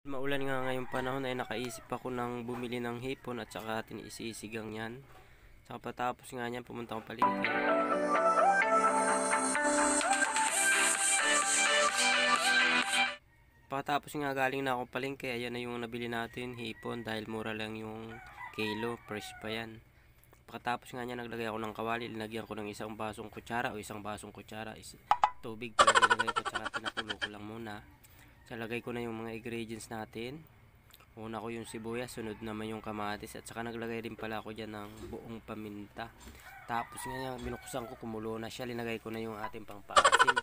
Maulan nga ngayong panahon ay nakaisip ako ng bumili ng hipon at saka tinisisigang yan. Saka patapos nga niyan pumunta akong palengke. Patapos nga galing na akong palengke, ayan na yung nabili natin hipon dahil mura lang yung kilo, fresh pa yan. Pagkatapos nga niya naglagay ako ng kawali, linagyan ko ng isang basong kutsara o isang basong kutsara tubig, nilagay ko tsaka pinakulo ko lang muna. Lagay ko na yung mga ingredients natin. Una ko yung sibuyas, sunod naman yung kamatis, at saka naglagay din pala ako dyan ng buong paminta. Tapos nga binuksan ko, kumulo na siya, linagay ko na yung ating pangpaasim.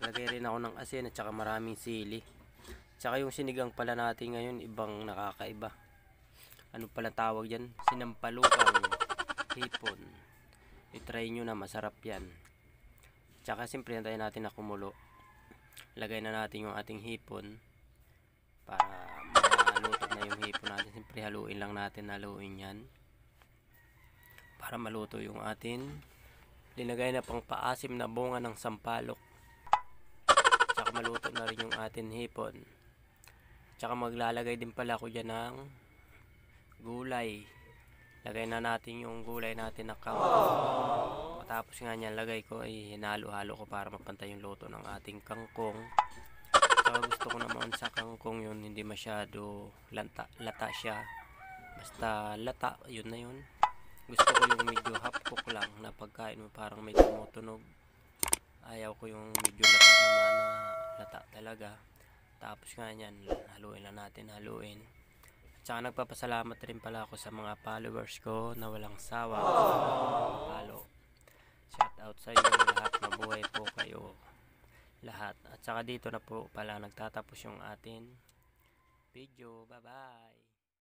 Lagay rin ako ng asin at saka maraming sili. Tsaka yung sinigang pala natin ngayon, ibang nakakaiba. Ano pala tawag dyan? Sinampalukang hipon. I-try nyo na, masarap yan. Tsaka siyempre hintayin natin na kumulo. Lagay na natin yung ating hipon para maluto na yung hipon natin. Siyempre haluin lang natin, haluin yan para maluto yung atin linagay na pang paasim na bunga ng sampalok. Tsaka maluto na rin yung atin hipon. Tsaka maglalagay din pala ako dyan ng gulay. Lagay na natin yung gulay natin na kangkong. Tapos nga niyan lagay ko ay hinalo-halo ko para mapantay yung luto ng ating kangkong. Saka gusto ko naman sa kangkong yun hindi masyado lata siya. Basta lata, yun na yun. Gusto ko yung medyo half cook lang na pagkain mo parang may tumutunog. Ayaw ko yung medyo lata naman na lata talaga. Tapos nga niyan haluin lang natin, haluin. Tsaka nagpapasalamat rin pala ako sa mga followers ko na walang sawa follow. Shout out sa inyo lahat, mabuhay po kayo lahat. At saka dito na po pala nagtatapos yung atin video. Bye bye.